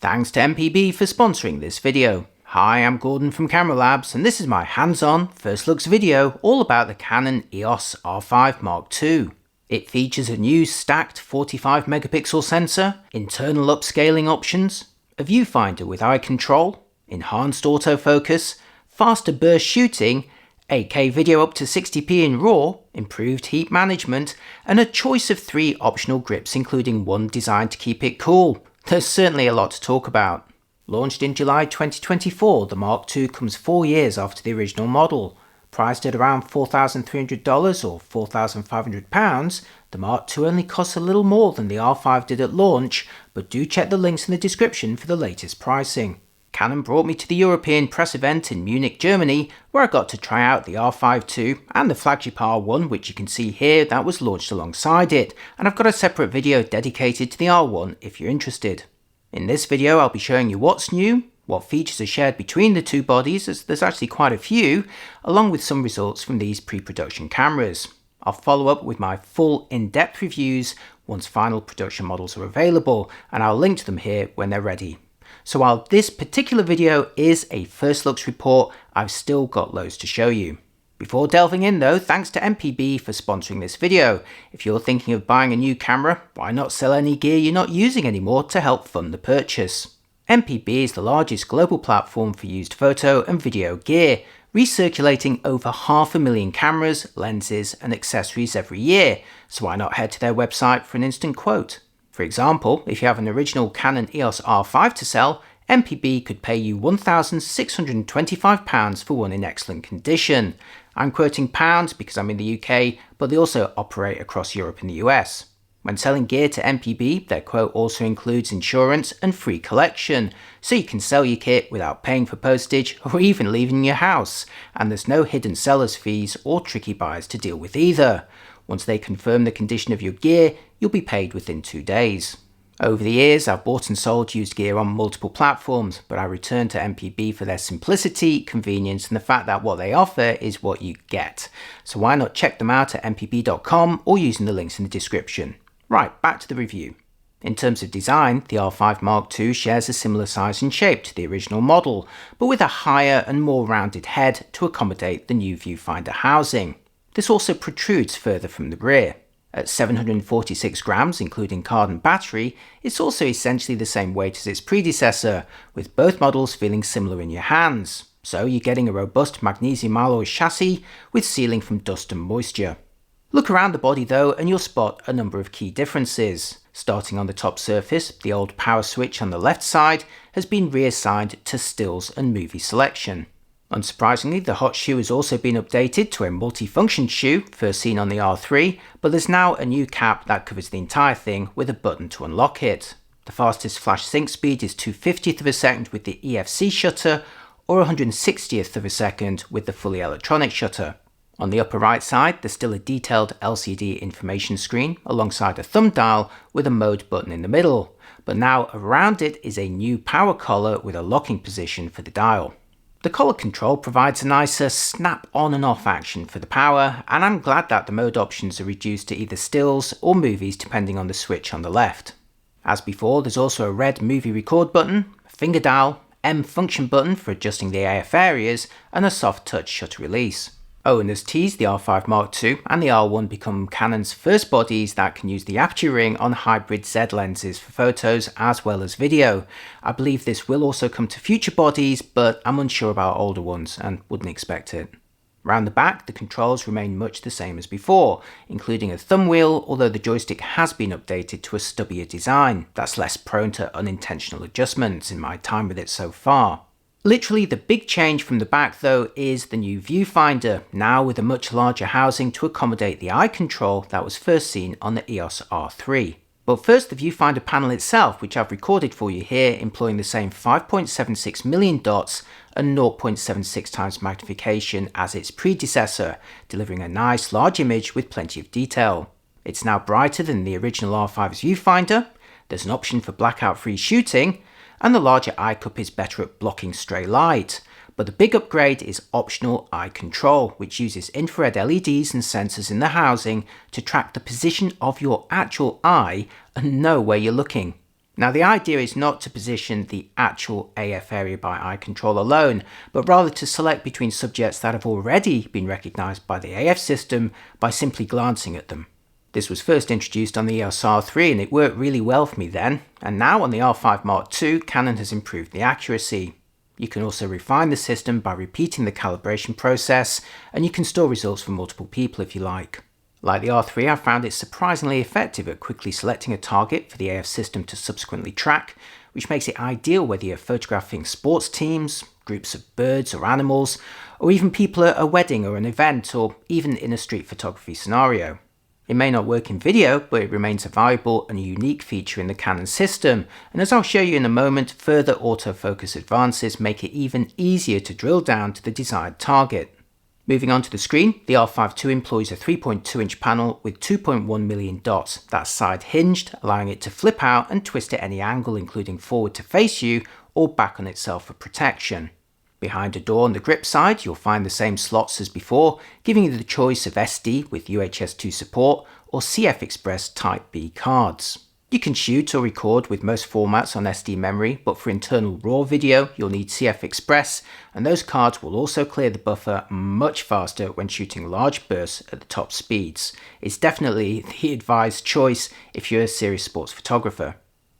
Thanks to MPB for sponsoring this video. Hi, I'm Gordon from Camera Labs, and this is my hands-on first looks video all about the Canon EOS R5 Mark II. It features a new stacked 45 megapixel sensor, internal upscaling options, a viewfinder with eye control, enhanced autofocus, faster burst shooting, 8K video up to 60p in RAW, improved heat management, and a choice of 3 optional grips including one designed to keep it cool. There's certainly a lot to talk about. Launched in July 2024, the Mark II comes 4 years after the original model. Priced at around $4,300 or £4,500, the Mark II only costs a little more than the R5 did at launch, but do check the links in the description for the latest pricing. Canon brought me to the European press event in Munich, Germany, where I got to try out the R5 II and the flagship R1, which you can see here that was launched alongside it, and I've got a separate video dedicated to the R1 if you're interested. In this video I'll be showing you what's new, what features are shared between the two bodies, as there's actually quite a few, along with some results from these pre-production cameras. I'll follow up with my full in-depth reviews once final production models are available, and I'll link to them here when they're ready. So while this particular video is a first looks report, I've still got loads to show you. Before delving in though, thanks to MPB for sponsoring this video. If you're thinking of buying a new camera, why not sell any gear you're not using anymore to help fund the purchase? MPB is the largest global platform for used photo and video gear, recirculating over 500,000 cameras, lenses and accessories every year, so why not head to their website for an instant quote? For example, if you have an original Canon EOS R5 to sell, MPB could pay you £1,625 for one in excellent condition. I'm quoting pounds because I'm in the UK, but they also operate across Europe and the US. When selling gear to MPB, their quote also includes insurance and free collection, so you can sell your kit without paying for postage or even leaving your house, and there's no hidden seller's fees or tricky buyers to deal with either. Once they confirm the condition of your gear, you'll be paid within 2 days. Over the years, I've bought and sold used gear on multiple platforms, but I return to MPB for their simplicity, convenience, and the fact that what they offer is what you get. So why not check them out at mpb.com or using the links in the description. Right, back to the review. In terms of design, the R5 Mark II shares a similar size and shape to the original model, but with a higher and more rounded head to accommodate the new viewfinder housing. This also protrudes further from the rear. At 746 grams, including card and battery, it's also essentially the same weight as its predecessor, with both models feeling similar in your hands. So you're getting a robust magnesium alloy chassis with sealing from dust and moisture. Look around the body though and you'll spot a number of key differences. Starting on the top surface, the old power switch on the left side has been reassigned to stills and movie selection. Unsurprisingly, the hot shoe has also been updated to a multi-function shoe, first seen on the R3, but there's now a new cap that covers the entire thing with a button to unlock it. The fastest flash sync speed is 2/50th of a second with the EFC shutter, or 160th of a second with the fully electronic shutter. On the upper right side, there's still a detailed LCD information screen alongside a thumb dial with a mode button in the middle, but now around it is a new power collar with a locking position for the dial. The collar control provides a nicer snap on and off action for the power, and I'm glad that the mode options are reduced to either stills or movies depending on the switch on the left. As before, there's also a red movie record button, a finger dial, M function button for adjusting the AF areas, and a soft touch shutter release. Oh, and as teased, the R5 Mark II and the R1 become Canon's first bodies that can use the aperture ring on hybrid Z lenses for photos as well as video. I believe this will also come to future bodies, but I'm unsure about older ones and wouldn't expect it. Around the back, the controls remain much the same as before, including a thumb wheel, although the joystick has been updated to a stubbier design that's less prone to unintentional adjustments in my time with it so far. Literally the big change from the back though is the new viewfinder, now with a much larger housing to accommodate the eye control that was first seen on the EOS R3. But first the viewfinder panel itself, which I've recorded for you here, employing the same 5.76 million dots and 0.76 times magnification as its predecessor, delivering a nice large image with plenty of detail. It's now brighter than the original R5's viewfinder, there's an option for blackout-free shooting, and the larger eye cup is better at blocking stray light. But the big upgrade is optional eye control, which uses infrared LEDs and sensors in the housing to track the position of your actual eye and know where you're looking. Now, the idea is not to position the actual AF area by eye control alone, but rather to select between subjects that have already been recognised by the AF system by simply glancing at them. This was first introduced on the EOS R3 and it worked really well for me then, and now on the R5 Mark II, Canon has improved the accuracy. You can also refine the system by repeating the calibration process, and you can store results for multiple people if you like. Like the R3, I found it surprisingly effective at quickly selecting a target for the AF system to subsequently track, which makes it ideal whether you're photographing sports teams, groups of birds or animals, or even people at a wedding or an event, or even in a street photography scenario. It may not work in video, but it remains a valuable and unique feature in the Canon system, and as I'll show you in a moment, further autofocus advances make it even easier to drill down to the desired target. Moving on to the screen, the R5 II employs a 3.2-inch panel with 2.1 million dots. That's side hinged, allowing it to flip out and twist at any angle, including forward to face you or back on itself for protection. Behind a door on the grip side, you'll find the same slots as before, giving you the choice of SD with UHS 2 support or CF Express Type B cards. You can shoot or record with most formats on SD memory, but for internal RAW video, you'll need CF Express, and those cards will also clear the buffer much faster when shooting large bursts at the top speeds. It's definitely the advised choice if you're a serious sports photographer.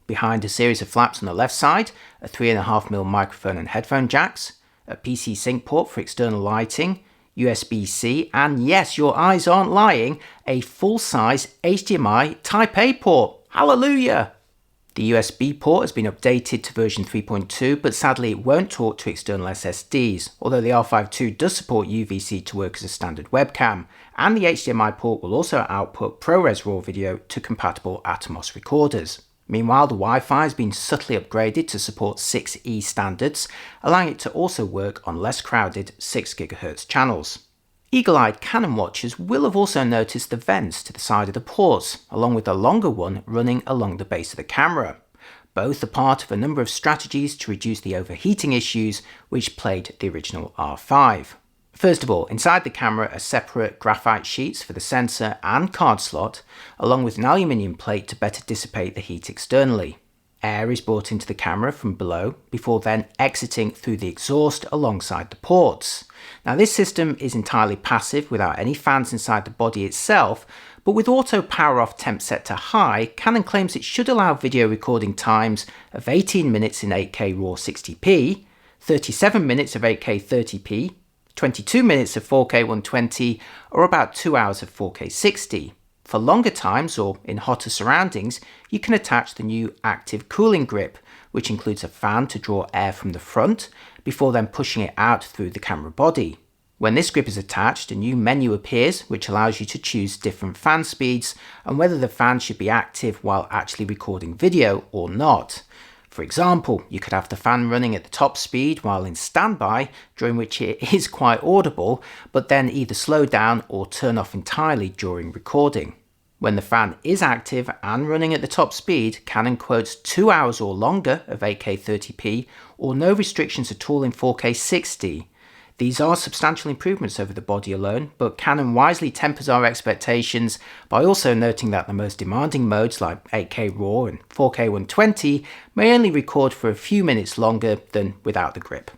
Behind a series of flaps on the left side, a 3.5mm microphone and headphone jacks, a PC sync port for external lighting, USB-C, and yes, your eyes aren't lying, a full-size HDMI Type A port. Hallelujah! The USB port has been updated to version 3.2, but sadly it won't talk to external SSDs, although the R5 II does support UVC to work as a standard webcam, and the HDMI port will also output ProRes RAW video to compatible Atomos recorders. Meanwhile, the Wi-Fi has been subtly upgraded to support 6E standards, allowing it to also work on less crowded 6 GHz channels. Eagle-eyed Canon watchers will have also noticed the vents to the side of the ports, along with a longer one running along the base of the camera. Both are part of a number of strategies to reduce the overheating issues which plagued the original R5. First of all, inside the camera are separate graphite sheets for the sensor and card slot, along with an aluminium plate to better dissipate the heat externally. Air is brought into the camera from below before then exiting through the exhaust alongside the ports. Now this system is entirely passive without any fans inside the body itself, but with auto power off temp set to high, Canon claims it should allow video recording times of 18 minutes in 8K RAW 60p, 37 minutes of 8K 30p, 22 minutes of 4K 120, or about 2 hours of 4K 60. For longer times or in hotter surroundings, you can attach the new active cooling grip, which includes a fan to draw air from the front before then pushing it out through the camera body. When this grip is attached, a new menu appears which allows you to choose different fan speeds and whether the fan should be active while actually recording video or not. For example, you could have the fan running at the top speed while in standby, during which it is quite audible, but then either slow down or turn off entirely during recording. When the fan is active and running at the top speed, Canon quotes 2 hours or longer of 8K 30p or no restrictions at all in 4K 60. These are substantial improvements over the body alone, but Canon wisely tempers our expectations by also noting that the most demanding modes like 8K RAW and 4K 120 may only record for a few minutes longer than without the grip.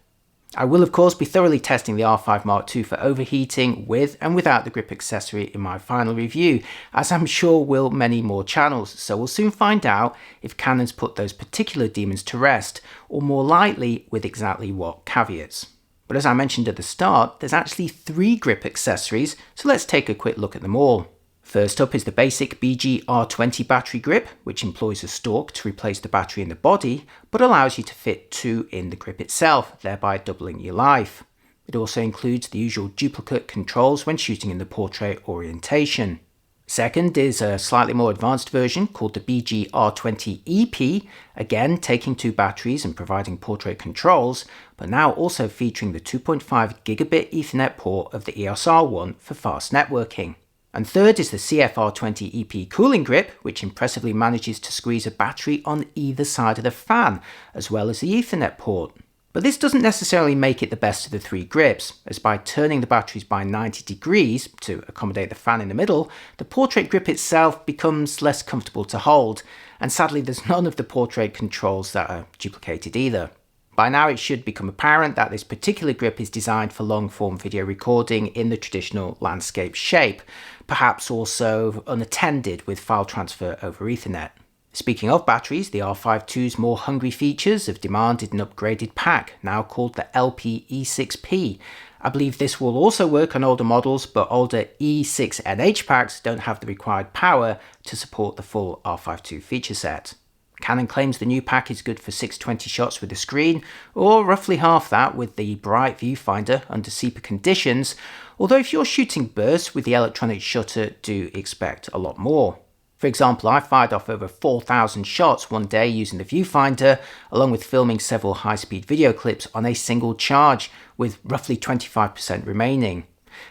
I will of course be thoroughly testing the R5 Mark II for overheating with and without the grip accessory in my final review, as I'm sure will many more channels, so we'll soon find out if Canon's put those particular demons to rest, or more likely with exactly what caveats. But as I mentioned at the start, there's actually 3 grip accessories, so let's take a quick look at them all. First up is the basic BG R20 battery grip, which employs a stalk to replace the battery in the body, but allows you to fit 2 in the grip itself, thereby doubling your life. It also includes the usual duplicate controls when shooting in the portrait orientation. Second is a slightly more advanced version called the BG R20 EP, again taking 2 batteries and providing portrait controls, but now also featuring the 2.5 gigabit Ethernet port of the EOS R1 for fast networking. And third is the CFR20 EP cooling grip, which impressively manages to squeeze a battery on either side of the fan, as well as the Ethernet port. But this doesn't necessarily make it the best of the 3 grips, as by turning the batteries by 90 degrees to accommodate the fan in the middle, the portrait grip itself becomes less comfortable to hold, and sadly there's none of the portrait controls that are duplicated either. By now it should become apparent that this particular grip is designed for long-form video recording in the traditional landscape shape, perhaps also unattended with file transfer over Ethernet. Speaking of batteries, the R52's more hungry features have demanded an upgraded pack, now called the LP-E6P. I believe this will also work on older models, but older E6NH packs don't have the required power to support the full R52 feature set. Canon claims the new pack is good for 620 shots with the screen, or roughly half that with the bright viewfinder under sepia conditions, although if you're shooting bursts with the electronic shutter, do expect a lot more. For example, I fired off over 4,000 shots one day using the viewfinder, along with filming several high-speed video clips on a single charge, with roughly 25% remaining.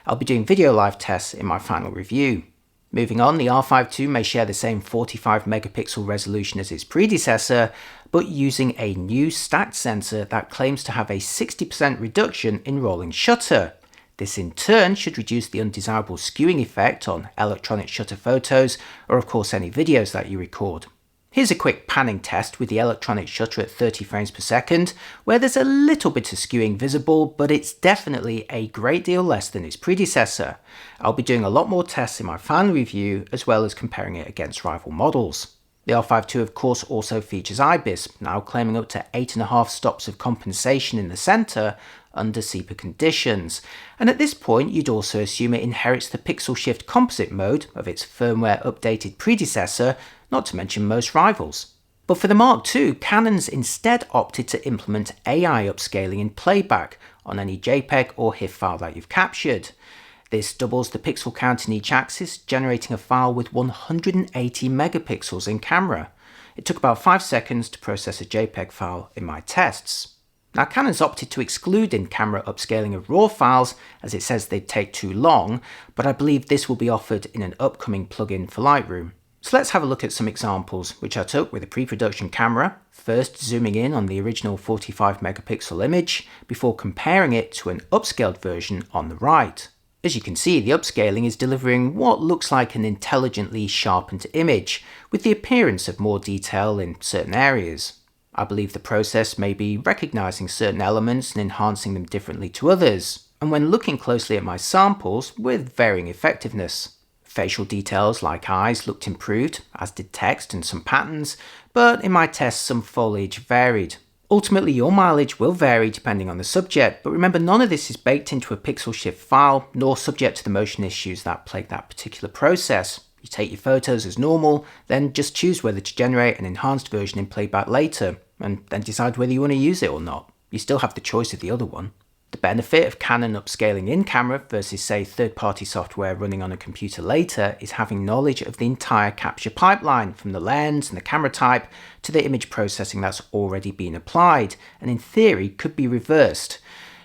I'll be doing video live tests in my final review. Moving on, the R52 may share the same 45 megapixel resolution as its predecessor, but using a new stacked sensor that claims to have a 60% reduction in rolling shutter. This in turn should reduce the undesirable skewing effect on electronic shutter photos, or of course any videos that you record. Here's a quick panning test with the electronic shutter at 30 frames per second, where there's a little bit of skewing visible, but it's definitely a great deal less than its predecessor. I'll be doing a lot more tests in my final review, as well as comparing it against rival models. The R52 of course also features IBIS, now claiming up to 8.5 stops of compensation in the centre under sepia conditions, and at this point you'd also assume it inherits the pixel shift composite mode of its firmware updated predecessor, not to mention most rivals. But for the Mark II, Canon's instead opted to implement AI upscaling in playback on any JPEG or HIF file that you've captured. This doubles the pixel count in each axis, generating a file with 180 megapixels in camera. It took about 5 seconds to process a JPEG file in my tests. Now Canon's opted to exclude in-camera upscaling of RAW files as it says they'd take too long, but I believe this will be offered in an upcoming plugin for Lightroom. So let's have a look at some examples which I took with a pre-production camera, first zooming in on the original 45 megapixel image before comparing it to an upscaled version on the right. As you can see, the upscaling is delivering what looks like an intelligently sharpened image, with the appearance of more detail in certain areas. I believe the process may be recognizing certain elements and enhancing them differently to others, and when looking closely at my samples, with varying effectiveness. Facial details like eyes looked improved, as did text and some patterns, but in my tests some foliage varied. Ultimately your mileage will vary depending on the subject, but remember none of this is baked into a pixel shift file, nor subject to the motion issues that plague that particular process. You take your photos as normal, then just choose whether to generate an enhanced version in playback later, and then decide whether you want to use it or not. You still have the choice of the other one. The benefit of Canon upscaling in camera versus say third-party software running on a computer later is having knowledge of the entire capture pipeline, from the lens and the camera type to the image processing that's already been applied, and in theory could be reversed.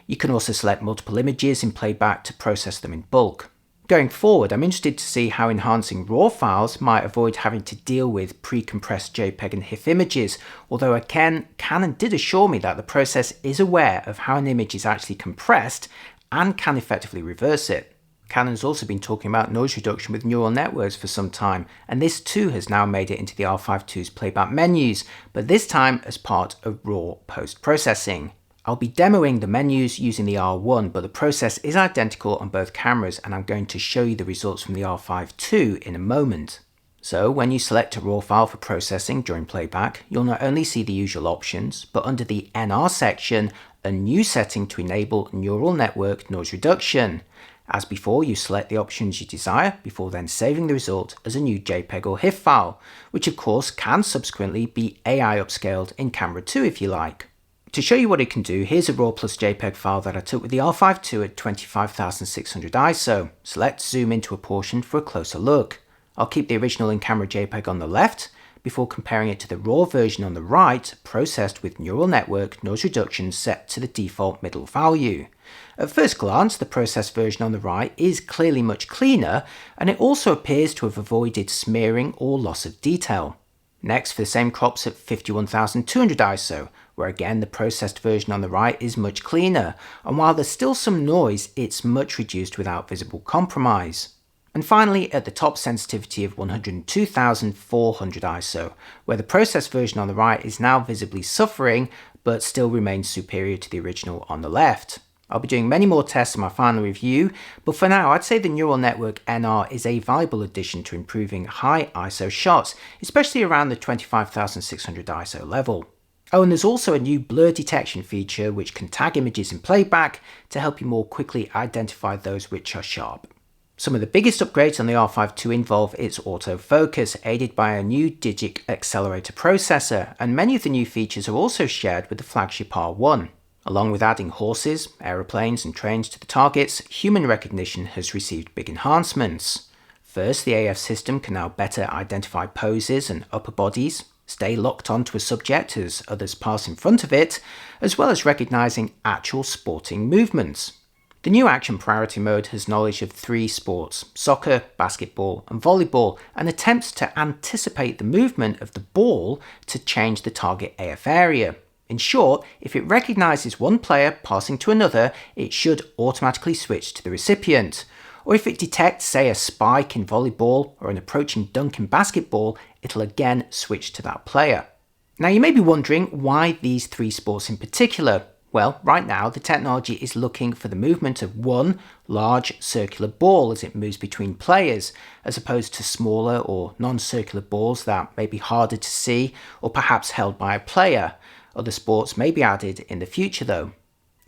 You can also select multiple images in playback to process them in bulk. Going forward, I'm interested to see how enhancing RAW files might avoid having to deal with pre-compressed JPEG and HIF images, although again, Canon did assure me that the process is aware of how an image is actually compressed and can effectively reverse it. Canon's also been talking about noise reduction with neural networks for some time, and this too has now made it into the R52's playback menus, but this time as part of RAW post-processing. I'll be demoing the menus using the R1, but the process is identical on both cameras, and I'm going to show you the results from the R52 in a moment. So when you select a RAW file for processing during playback, you'll not only see the usual options, but under the NR section, a new setting to enable neural network noise reduction. As before, you select the options you desire before then saving the result as a new JPEG or HIF file, which of course can subsequently be AI upscaled in camera too if you like. To show you what it can do, here's a RAW plus JPEG file that I took with the R52 at 25,600 ISO. So let's zoom into a portion for a closer look. I'll keep the original in-camera JPEG on the left, before comparing it to the RAW version on the right, processed with neural network noise reduction set to the default middle value. At first glance, the processed version on the right is clearly much cleaner, and it also appears to have avoided smearing or loss of detail. Next, for the same crops at 51,200 ISO, where again the processed version on the right is much cleaner, and while there's still some noise, it's much reduced without visible compromise. And finally, at the top sensitivity of 102,400 ISO, where the processed version on the right is now visibly suffering, but still remains superior to the original on the left. I'll be doing many more tests in my final review, but for now I'd say the neural network NR is a viable addition to improving high ISO shots, especially around the 25,600 ISO level. Oh, and there's also a new blur detection feature which can tag images in playback to help you more quickly identify those which are sharp. Some of the biggest upgrades on the R5 II involve its autofocus, aided by a new Digic accelerator processor, and many of the new features are also shared with the flagship R1. Along with adding horses, aeroplanes and trains to the targets, human recognition has received big enhancements. First, the AF system can now better identify poses and upper bodies, stay locked onto a subject as others pass in front of it, as well as recognizing actual sporting movements. The new action priority mode has knowledge of 3 sports: soccer, basketball and volleyball, and attempts to anticipate the movement of the ball to change the target AF area. In short, if it recognizes one player passing to another, it should automatically switch to the recipient. Or if it detects, say, a spike in volleyball or an approaching dunk in basketball, it'll again switch to that player. Now you may be wondering why these 3 sports in particular. Well, right now the technology is looking for the movement of one large circular ball as it moves between players, as opposed to smaller or non-circular balls that may be harder to see or perhaps held by a player. Other sports may be added in the future though.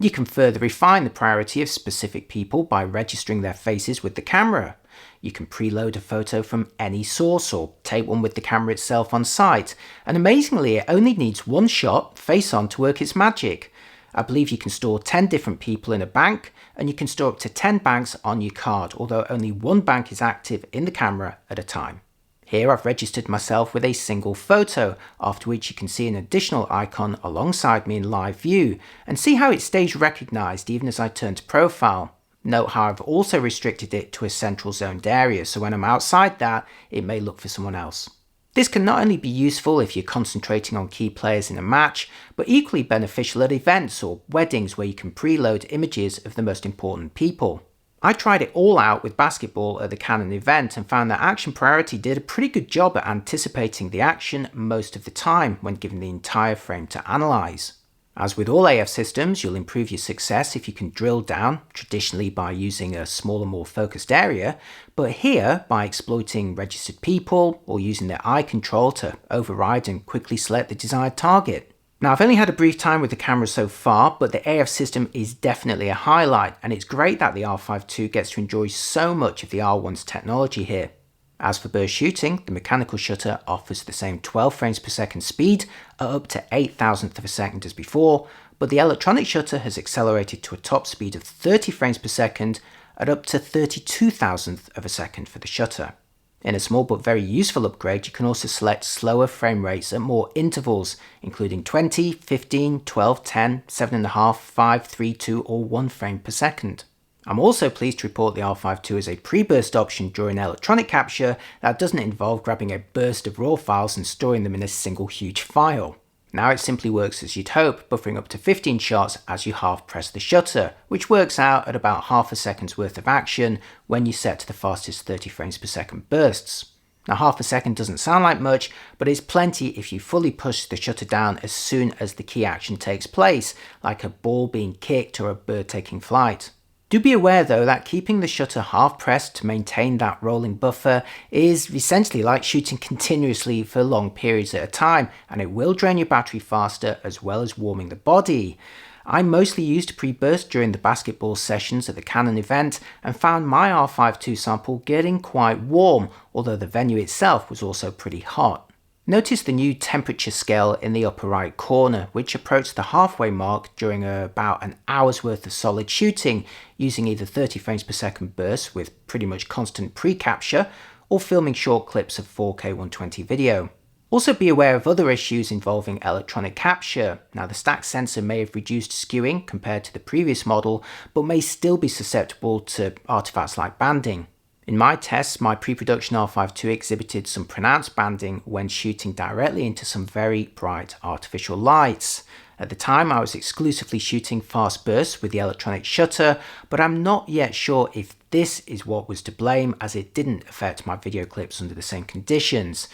You can further refine the priority of specific people by registering their faces with the camera. You can preload a photo from any source or take one with the camera itself on site, and amazingly it only needs one shot face on to work its magic. I believe you can store 10 different people in a bank, and you can store up to 10 banks on your card, although only one bank is active in the camera at a time. Here I've registered myself with a single photo, after which you can see an additional icon alongside me in live view, and see how it stays recognised even as I turn to profile. Note how I've also restricted it to a central zoned area, so when I'm outside that, it may look for someone else. This can not only be useful if you're concentrating on key players in a match, but equally beneficial at events or weddings where you can preload images of the most important people. I tried it all out with basketball at the Canon event and found that Action Priority did a pretty good job at anticipating the action most of the time when given the entire frame to analyse. As with all AF systems, you'll improve your success if you can drill down, traditionally by using a smaller, more focused area, but here by exploiting registered people or using the eye control to override and quickly select the desired target. Now, I've only had a brief time with the camera so far, but the AF system is definitely a highlight, and it's great that the R5 II gets to enjoy so much of the R1's technology here. As for burst shooting, the mechanical shutter offers the same 12 frames per second speed at up to 8,000th of a second as before, but the electronic shutter has accelerated to a top speed of 30 frames per second at up to 32,000th of a second for the shutter. In a small but very useful upgrade, you can also select slower frame rates at more intervals, including 20, 15, 12, 10, 7.5, 5, 3, 2 or 1 frame per second. I'm also pleased to report the R5 II is a pre-burst option during electronic capture that doesn't involve grabbing a burst of raw files and storing them in a single huge file. Now it simply works as you'd hope, buffering up to 15 shots as you half press the shutter, which works out at about half a second's worth of action when you set to the fastest 30 frames per second bursts. Now half a second doesn't sound like much, but it's plenty if you fully push the shutter down as soon as the key action takes place, like a ball being kicked or a bird taking flight. Do be aware though that keeping the shutter half pressed to maintain that rolling buffer is essentially like shooting continuously for long periods at a time, and it will drain your battery faster as well as warming the body. I mostly used pre-burst during the basketball sessions at the Canon event and found my R5 II sample getting quite warm, although the venue itself was also pretty hot. Notice the new temperature scale in the upper right corner, which approached the halfway mark during about an hour's worth of solid shooting, using either 30 frames per second bursts with pretty much constant pre-capture, or filming short clips of 4K 120 video. Also be aware of other issues involving electronic capture. Now the stack sensor may have reduced skewing compared to the previous model, but may still be susceptible to artifacts like banding. In my tests, my pre-production R5 II exhibited some pronounced banding when shooting directly into some very bright artificial lights. At the time, I was exclusively shooting fast bursts with the electronic shutter, but I'm not yet sure if this is what was to blame, as it didn't affect my video clips under the same conditions.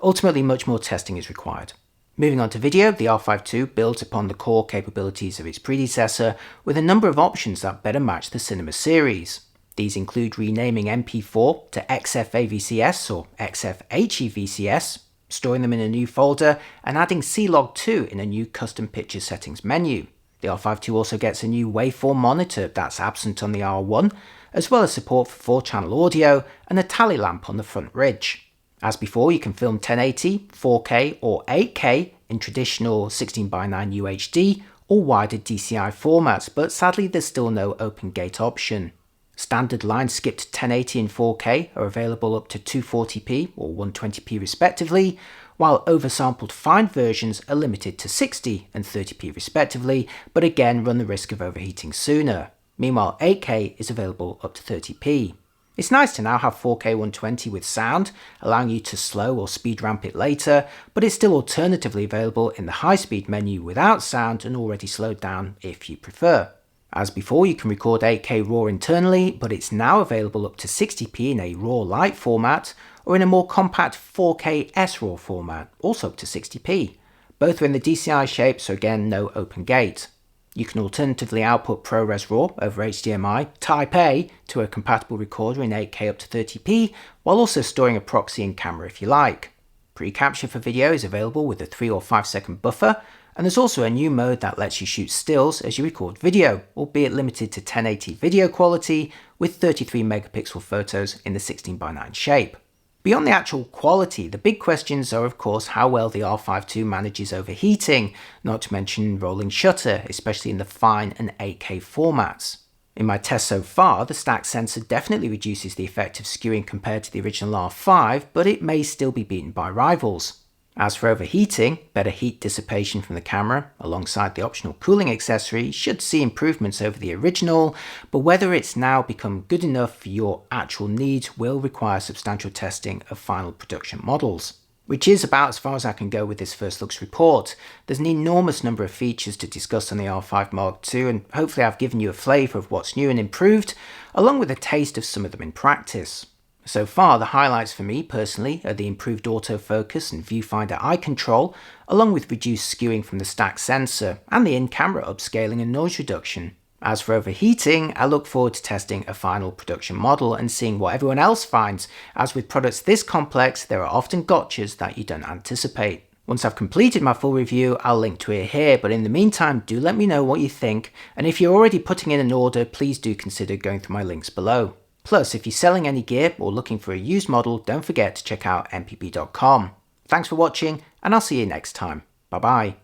Ultimately, much more testing is required. Moving on to video, the R5 II builds upon the core capabilities of its predecessor with a number of options that better match the cinema series. These include renaming MP4 to XF-AVCS or XF-HEVCS, storing them in a new folder, and adding C-Log2 in a new custom picture settings menu. The R5 II also gets a new waveform monitor that's absent on the R1, as well as support for 4-channel audio and a tally lamp on the front ridge. As before, you can film 1080, 4K or 8K in traditional 16:9 UHD or wider DCI formats, but sadly there's still no open gate option. Standard line skipped 1080 and 4K are available up to 240p or 120p respectively, while oversampled fine versions are limited to 60 and 30p respectively, but again run the risk of overheating sooner. Meanwhile, 8K is available up to 30p. It's nice to now have 4K 120 with sound, allowing you to slow or speed ramp it later, but it's still alternatively available in the high-speed menu without sound and already slowed down if you prefer. As before, you can record 8K RAW internally, but it's now available up to 60p in a RAW Lite format, or in a more compact 4K SRAW format, also up to 60p. Both are in the DCI shape, so again, no open gate. You can alternatively output ProRes RAW over HDMI Type A to a compatible recorder in 8K up to 30p, while also storing a proxy in camera if you like. Pre-capture for video is available with a 3 or 5 second buffer, and there's also a new mode that lets you shoot stills as you record video, albeit limited to 1080 video quality with 33 megapixel photos in the 16:9 shape. Beyond the actual quality, the big questions are of course how well the R5 II manages overheating, not to mention rolling shutter, especially in the fine and 8K formats. In my test so far, the stack sensor definitely reduces the effect of skewing compared to the original R5, but it may still be beaten by rivals. As for overheating, better heat dissipation from the camera, alongside the optional cooling accessory, should see improvements over the original, but whether it's now become good enough for your actual needs will require substantial testing of final production models. Which is about as far as I can go with this first looks report. There's an enormous number of features to discuss on the R5 Mark II, and hopefully I've given you a flavour of what's new and improved, along with a taste of some of them in practice. So far, the highlights for me personally are the improved autofocus and viewfinder eye control, along with reduced skewing from the stack sensor, and the in-camera upscaling and noise reduction. As for overheating, I look forward to testing a final production model and seeing what everyone else finds, as with products this complex, there are often gotchas that you don't anticipate. Once I've completed my full review, I'll link to it here, but in the meantime, do let me know what you think, and if you're already putting in an order, please do consider going through my links below. Plus, if you're selling any gear or looking for a used model, don't forget to check out mpb.com. Thanks for watching, and I'll see you next time. Bye bye.